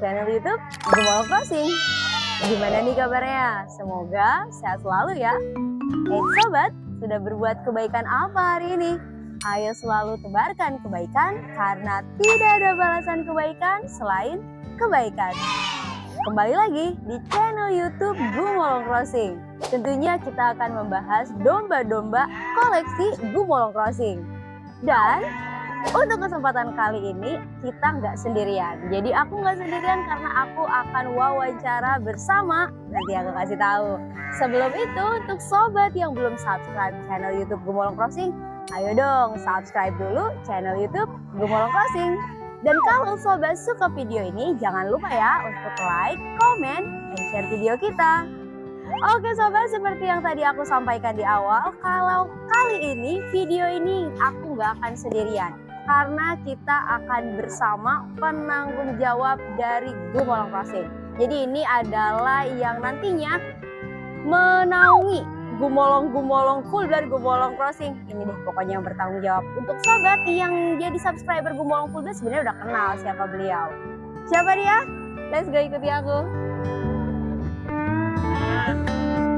channel YouTube Gumolong Crossing. Gimana nih kabarnya? Semoga sehat selalu ya. Sobat, sudah berbuat kebaikan apa hari ini? Ayo selalu tebarkan kebaikan karena tidak ada balasan kebaikan selain kebaikan. Kembali lagi di channel YouTube Gumolong Crossing. Tentunya kita akan membahas domba-domba koleksi Gumolong Crossing. Dan untuk kesempatan kali ini kita nggak sendirian. Jadi aku nggak sendirian karena aku akan wawancara bersama. Nanti aku kasih tahu. Sebelum itu untuk sobat yang belum subscribe channel YouTube Gumolong Crossing, ayo dong subscribe dulu channel YouTube Gumolong Crossing. Dan kalau sobat suka video ini, jangan lupa ya untuk like, comment, dan share video kita. Oke sobat, seperti yang tadi aku sampaikan di awal, kalau kali ini video ini aku nggak akan sendirian. Karena kita akan bersama penanggung jawab dari Gumolong Crossing. Jadi ini adalah yang nantinya menaungi Gumolong full blood Gumolong Crossing. Ini deh pokoknya yang bertanggung jawab. Untuk sobat yang jadi subscriber Gumolong full blood sebenarnya udah kenal siapa beliau. Siapa dia? Let's go, ikuti aku.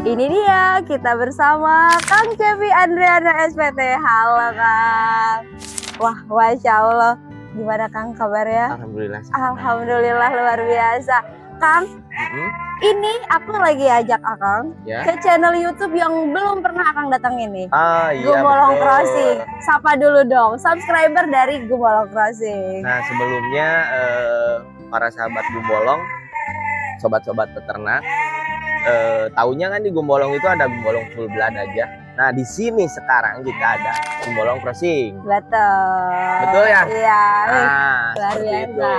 Ini dia, kita bersama Kang Cepi Andriana SPT. Halo Kang. Wah, Masya Allah. Gimana Kang kabarnya? Alhamdulillah. Alhamdulillah luar biasa. Kang, ini aku lagi ajak Akang ke channel YouTube yang belum pernah Akang datangin nih. Iya, Gumolong betul. Crossing. Sapa dulu dong, subscriber dari Gumolong Crossing. Nah, sebelumnya para sahabat Gumolong, sobat-sobat peternak, taunya kan di Gumolong itu ada Gumolong full blood aja. Nah, di sini sekarang kita ada Gumolong Crossing. Betul. Betul ya? Iya. Nah, luar seperti biasa. itu.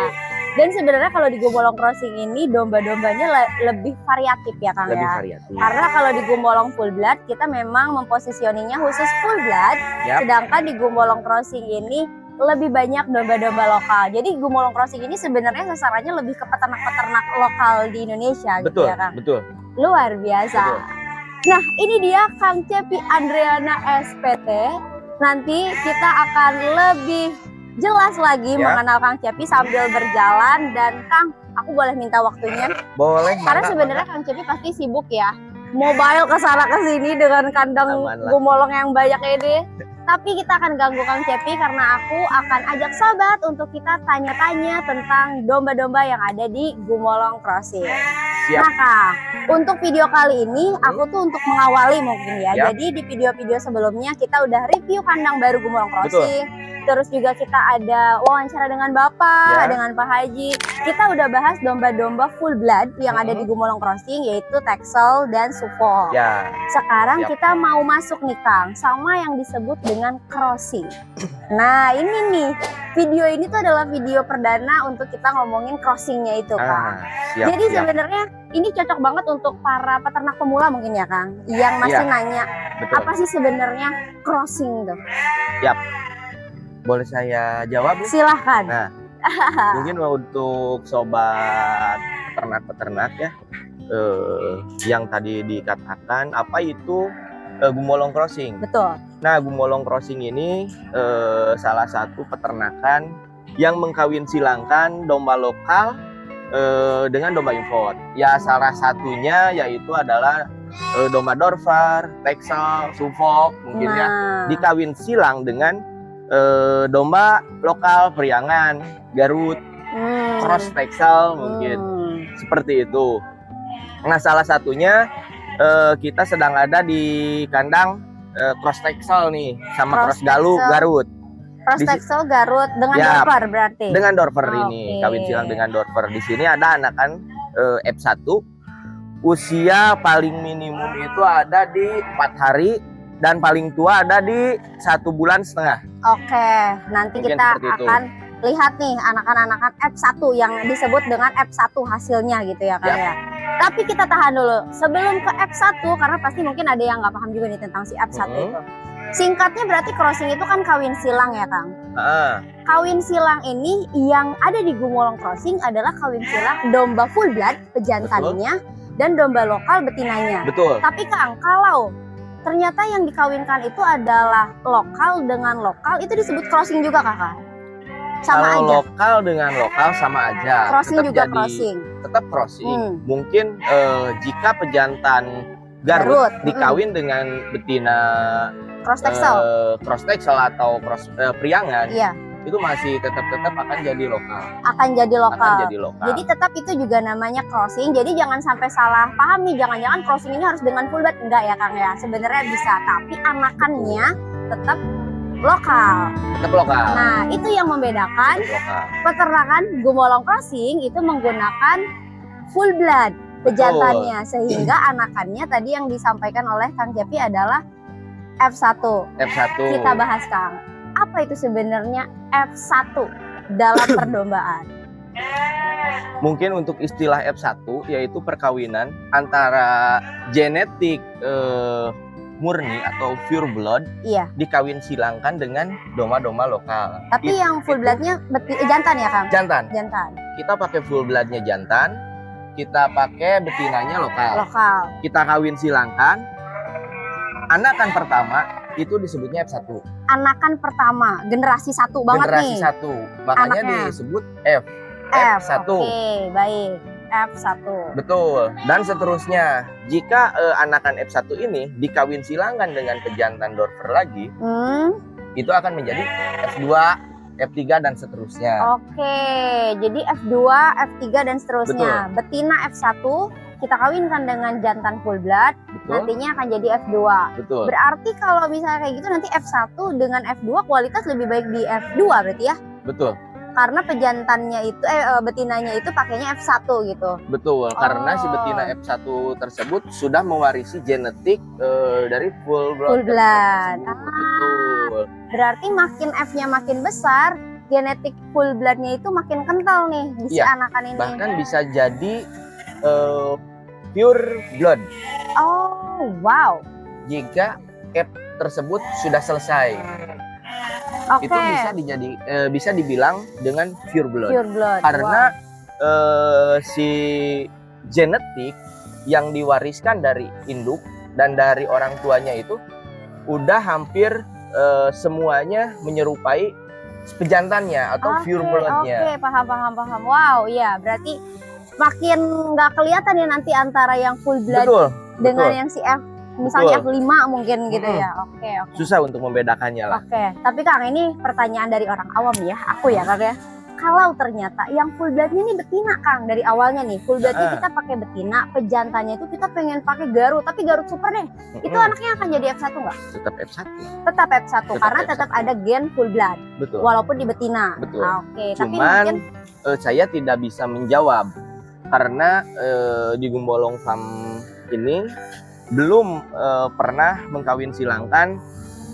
Dan sebenarnya kalau di Gumolong Crossing ini domba-dombanya lebih variatif ya Kang Lebih ya. variatif. Karena kalau di Gumolong full blood kita memang memposisioninya khusus full blood. Yap. Sedangkan di Gumolong Crossing ini lebih banyak domba-domba lokal. Jadi Gumolong Crossing ini sebenarnya sasarannya lebih ke peternak-peternak lokal di Indonesia gitu Betul, ya Kang. betul. Luar biasa. Betul. Nah ini dia Kang Cepi Andriana SPT. Nanti kita akan lebih jelas lagi mengenal Kang Cepi sambil berjalan. Dan Kang, aku boleh minta waktunya? Boleh. Karena sebenarnya Kang Cepi pasti sibuk ya, mobile kesana kesini dengan kandang Gumolong yang banyak ini. Tapi kita akan ganggu Kang Cepi karena aku akan ajak sobat untuk kita tanya-tanya tentang domba-domba yang ada di Gumolong Crossing. Siap. Nah Kang, untuk video kali ini aku tuh untuk mengawali mungkin ya. Jadi di video-video sebelumnya kita udah review kandang baru Gumolong Crossing. Betul. Terus juga kita ada wawancara dengan Bapak, dengan Pak Haji. Kita udah bahas domba-domba full blood yang ada di Gumolong Crossing, yaitu Texel dan Suffolk. Sekarang kita mau masuk nih Kang, sama yang disebut dengan crossing. Nah ini nih, video ini tuh adalah video perdana untuk kita ngomongin crossingnya itu Kang. Jadi sebenarnya ini cocok banget untuk para peternak pemula mungkin ya Kang, yang masih nanya, apa sih sebenarnya crossing tuh? Boleh saya jawab? Silahkan. Nah, mungkin untuk sobat peternak-peternak ya, yang tadi dikatakan apa itu Gumolong Crossing. Betul. Nah, Gumolong Crossing ini salah satu peternakan yang mengkawin silangkan domba lokal dengan domba import. Ya, salah satunya yaitu adalah domba Dorper, Texel, Suffolk mungkin ya, dikawin silang dengan domba lokal Priangan, Garut, Cross Texel mungkin seperti itu. Nah, salah satunya kita sedang ada di kandang Cross Texel nih sama Cross Garut. Cross Texel Garut dengan Dorper berarti. Dengan Dorper ini, kawin silang dengan Dorper. Di sini ada anakan F1. Usia paling minimum itu ada di 4 hari. Dan paling tua ada di 1,5 bulan. Oke, nanti mungkin kita akan lihat nih anakan-anakan F1 yang disebut dengan F1 hasilnya gitu ya Kang ya. Tapi kita tahan dulu sebelum ke F1 karena pasti mungkin ada yang nggak paham juga nih tentang si F1 itu. Singkatnya berarti crossing itu kan kawin silang ya Kang. Kawin silang ini yang ada di Gumolong Crossing adalah kawin silang domba full blood pejantannya dan domba lokal betinanya. Betul. Tapi Kang, kalau ternyata yang dikawinkan itu adalah lokal dengan lokal, itu disebut crossing juga Kakak? Sama Kalau aja. lokal dengan lokal sama aja. Crossing Tetap juga jadi- crossing. Tetap crossing. Hmm. Mungkin jika pejantan Garut, Garut, dikawin dengan betina Cross texel. cross texel atau cross priangan, Iya, itu masih tetap akan jadi lokal. akan jadi lokal. Akan jadi lokal. Jadi tetap itu juga namanya crossing. Jadi jangan sampai salah paham nih. Jangan-jangan crossing ini harus dengan full blood. Enggak ya Kang ya. Sebenarnya bisa. Tapi anakannya tetap lokal. Tetap lokal. Nah itu yang membedakan Tetap lokal. peternakan Gumolong crossing itu menggunakan full blood pejantannya. Sehingga anakannya tadi yang disampaikan oleh Kang Cepi adalah F1. F1. Kita bahas Kang. Apa itu sebenarnya F1 dalam perlombaan? Mungkin untuk istilah F1 yaitu perkawinan antara genetik murni atau pure blood Iya. dikawin silangkan dengan domba-domba lokal. Tapi yang full bloodnya jantan ya Kang? Jantan. Jantan. Kita pakai full bloodnya jantan, kita pakai betinanya lokal. Lokal. Kita kawin silangkan. Anakan pertama itu disebutnya F1. Anakan pertama, generasi 1 banget Generasi nih. 1. Makanya Anaknya. disebut F. F1. Oke, baik. F1. Betul. Dan seterusnya, jika anakan F1 ini dikawin silangkan dengan pejantan Dorper lagi, itu akan menjadi F2, F3 dan seterusnya. Oke, jadi F2, F3 dan seterusnya. Betina F1 kita kawinkan dengan jantan full blood, Betul. nantinya akan jadi F2. Betul. Berarti kalau misalnya kayak gitu nanti F1 dengan F2 kualitas lebih baik di F2 berarti ya? Betul. Karena pejantannya itu betinanya itu pakainya F1 gitu. Betul. Karena si Oh. betina F1 tersebut sudah mewarisi genetik dari full blood. Full blood. Betul. Berarti makin F-nya makin besar, genetik full blood-nya itu makin kental nih di si Iya. anakan ini. Bahkan bisa jadi pure blood Oh, wow. jika F tersebut sudah selesai. Oke. Itu bisa dibilang dengan pure blood. Pure blood. Karena si genetik yang diwariskan dari induk dan dari orang tuanya itu udah hampir semuanya menyerupai pejantannya atau pure bloodnya. Oke, paham. Wow, iya. Berarti makin nggak kelihatan ya nanti antara yang full blood Betul. dengan betul. yang si F, misalnya Betul. F5 mungkin gitu ya. Oke. Susah untuk membedakannya lah. Oke, tapi Kang ini pertanyaan dari orang awam ya, aku ya Kang ya. Kalau ternyata yang full bloodnya ini betina Kang dari awalnya nih, full bloodnya kita pakai betina, pejantannya itu kita pengen pakai Garut, tapi Garut super deh. Itu anaknya akan jadi F1 nggak? Tetap F1. Tetap F1 Tetap karena F1. tetap ada gen full blood Betul. walaupun di betina. Betul. Oke, tapi Cuman mungkin saya tidak bisa menjawab karena di Gumbolong Farm ini belum pernah mengkawin silangkan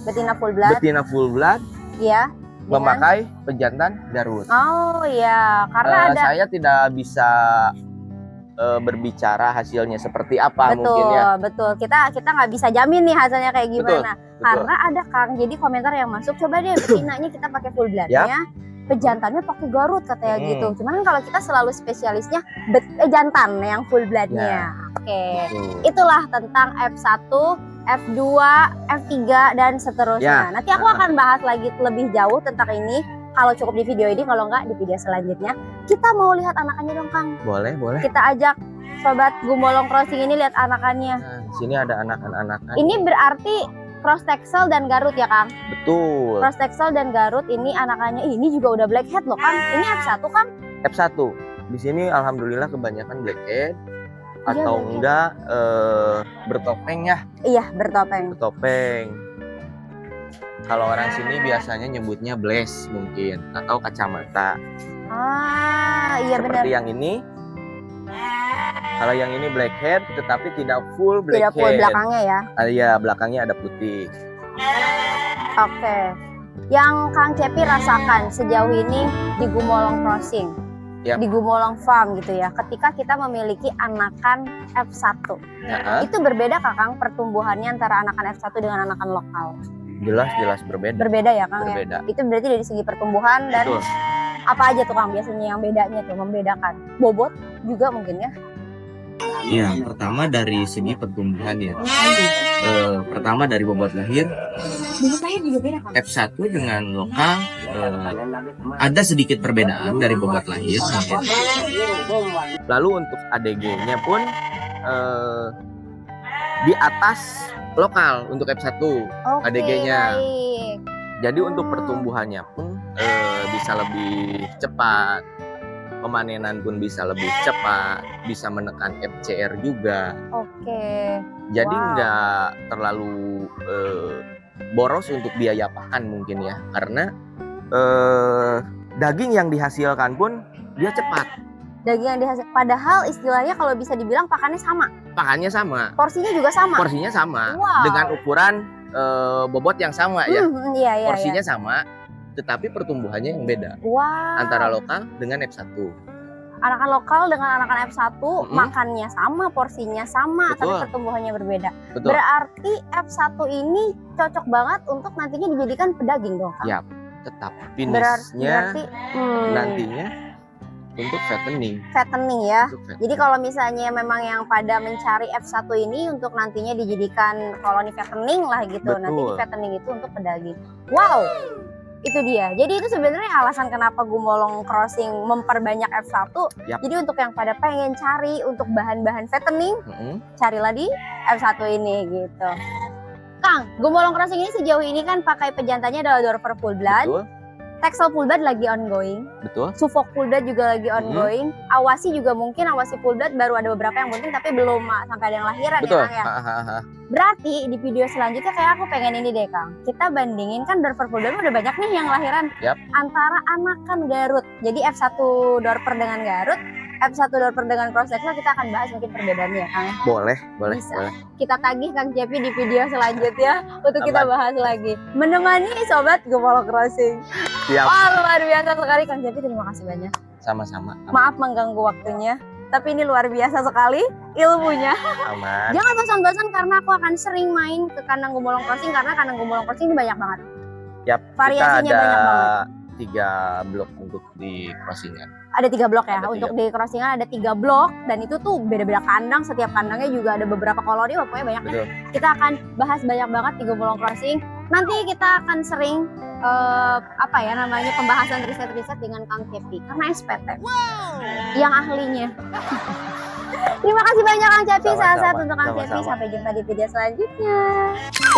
betina full blood betina full blood ya. dengan- memakai pejantan Garut. Oh iya, karena ada Saya tidak bisa berbicara hasilnya seperti apa mungkin ya. betul. Kita nggak bisa jamin nih hasilnya kayak gimana. Betul. Karena ada Kang, jadi komentar yang masuk, coba deh betinanya kita pakai full bloodnya, pejantannya pakai Garut katanya gitu. Cuman kan kalau kita selalu spesialisnya jantan yang full bloodnya. Oke, Betul. itulah tentang F1, F2, F3 dan seterusnya. Ya. Nanti aku akan bahas lagi lebih jauh tentang ini. Kalau cukup di video ini, kalau nggak di video selanjutnya. Kita mau lihat anakannya dong Kang. Boleh. Kita ajak sobat Gumbolong Crossing ini lihat anakannya. Nah, di sini ada anakan-anakan. Ini berarti cross texel dan Garut ya Kang? Betul. Cross texel dan Garut ini anakannya. Ini juga udah blackhead loh Kang. Ini F1 Kang? F1. Di sini alhamdulillah kebanyakan blackhead Iya, atau blackhead. enggak bertopeng ya, Iya bertopeng. bertopeng. Kalau orang sini biasanya nyebutnya blaze mungkin atau kacamata. Ah iya benar. Seperti yang ini. Kalau yang ini blackhead tetapi tidak full Tidak blackhead. full belakangnya ya. Iya, belakangnya ada putih. Oke. Yang Kang Cepi rasakan sejauh ini di Gumbolong Crossing, Yap. di Gumbolong Farm gitu ya. Ketika kita memiliki anakan F1, Ya, itu berbeda Kang pertumbuhannya antara anakan F1 dengan anakan lokal? jelas berbeda. Berbeda ya Kang Berbeda. ya. Itu berarti dari segi pertumbuhan dan Betul. apa aja tuh Kang biasanya yang bedanya tuh membedakan? Bobot juga mungkin ya? Iya, pertama dari segi pertumbuhan ya. Pertama dari bobot lahir. Bobot lahir juga beda kan? F1 dengan lokal ada sedikit perbedaan dari bobot lahir. Lalu untuk ADG-nya pun di atas lokal untuk F1 Oke, ADG-nya. baik. Jadi untuk pertumbuhannya pun bisa lebih cepat. Pemanenan pun bisa lebih cepat, bisa menekan FCR juga. Oke. Jadi Wow. nggak terlalu boros untuk biaya pakan mungkin ya, karena daging yang dihasilkan pun dia cepat. Daging yang dihasil, padahal istilahnya kalau bisa dibilang pakannya sama, Pakannya sama, porsinya juga sama. porsinya sama, Wow. dengan ukuran bobot yang sama ya, Iya, iya, porsinya iya. sama, tetapi pertumbuhannya yang beda Wow. antara lokal dengan F1. Anakan lokal dengan anakan F1 Mm-mm. makannya sama, porsinya sama, tapi Betul. pertumbuhannya berbeda. Betul. Berarti F1 ini cocok banget untuk nantinya dijadikan pedaging dong, Kang? Ya, tetap Berarti finishnya nantinya untuk fattening. fattening ya. Untuk fattening. Jadi kalau misalnya memang yang pada mencari F1 ini untuk nantinya dijadikan koloni fattening lah gitu. Betul. Nanti di fattening itu untuk pedaging. Wow, itu dia. Jadi itu sebenarnya alasan kenapa Gumolong Crossing memperbanyak F1. Yap. Jadi untuk yang pada pengen cari untuk bahan-bahan fattening, Mm-mm. carilah di F1 ini gitu. Kang, Gumolong Crossing ini sejauh ini kan pakai pejantannya adalah Dorper Full Blood. Betul, Texel Full Blood lagi ongoing. betul. Suffolk Full Blood juga lagi ongoing. Awasi juga mungkin, Awasi Full Blood baru ada beberapa yang penting tapi belum sampai ada yang lahiran Betul. ya, Kang ya. Ha. Berarti di video selanjutnya kayak aku pengen ini deh, Kang. Kita bandingin kan Dorper Full Blood udah banyak nih yang lahiran. Yap. Antara anakan Garut. Jadi F1 Dorper dengan Garut, F1 Dorper dengan Cross Texel, kita akan bahas mungkin perbedaannya ya, Kang. Boleh. Bisa. Kita tagih Kang Cepi di video selanjutnya untuk kita bahas lagi. Menemani Sobat Gumolong Crossing. Siap. Wah, luar biasa sekali Kang Cepi, terima kasih banyak. Sama-sama. Maaf mengganggu waktunya, tapi ini luar biasa sekali ilmunya. Aman. Jangan bosan-bosan karena aku akan sering main ke kandang Gumolong Crossing karena kandang Gumolong Crossing ini banyak banget. Yap. Variasinya kita ada banyak banget. 3 blok untuk di crossingan. Ada 3 blok ya, Ada 3 untuk di crossingan ada 3 blok dan itu tuh beda-beda kandang, setiap kandangnya juga ada beberapa koloni, pokoknya banyak. Betul. Kita akan bahas banyak banget di Gumolong Crossing. Nanti kita akan sering pembahasan riset-riset dengan Kang Cepi karena SPT yang ahlinya. Terima kasih banyak Kang Cepi, Sama-sama. sehat-sehat untuk Kang Cepi. Sama-sama. Sampai jumpa di video selanjutnya.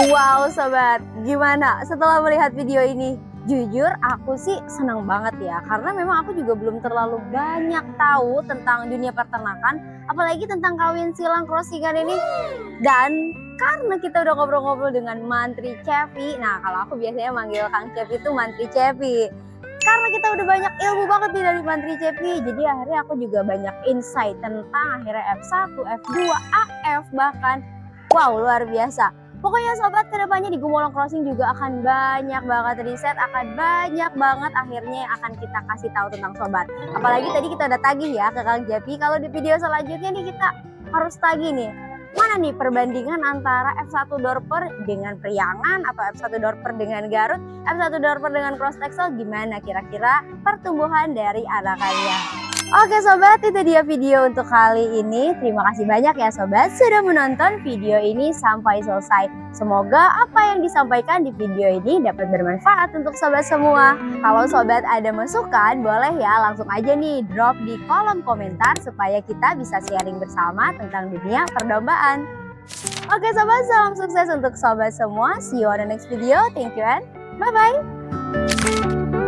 Wow sobat, gimana setelah melihat video ini? Jujur aku sih senang banget ya, karena memang aku juga belum terlalu banyak tahu tentang dunia peternakan, apalagi tentang kawin silang crossingan ini. Dan karena kita udah ngobrol-ngobrol dengan Mantri Cepi, nah kalau aku biasanya manggil Kang Cepi itu Mantri Cepi. Karena kita udah banyak ilmu banget nih dari Mantri Cepi, jadi akhirnya aku juga banyak insight tentang akhirnya F1, F2, AF bahkan. Wow, luar biasa. Pokoknya sobat, kedepannya di Gumolong Crossing juga akan banyak banget riset, akan banyak banget akhirnya yang akan kita kasih tahu tentang sobat. Apalagi tadi kita udah tagih ya ke Kang Cepi, kalau di video selanjutnya nih kita harus tagih nih. Mana nih perbandingan antara F1 Dorper dengan Priangan atau F1 Dorper dengan Garut, F1 Dorper dengan Cross Texel, gimana kira-kira pertumbuhan dari anakannya. Oke sobat, itu dia video untuk kali ini. Terima kasih banyak ya sobat sudah menonton video ini sampai selesai. Semoga apa yang disampaikan di video ini dapat bermanfaat untuk sobat semua. Kalau sobat ada masukan, boleh ya langsung aja nih drop di kolom komentar supaya kita bisa sharing bersama tentang dunia perdombaan. Oke sobat, salam sukses untuk sobat semua. See you on the next video. Thank you and bye-bye.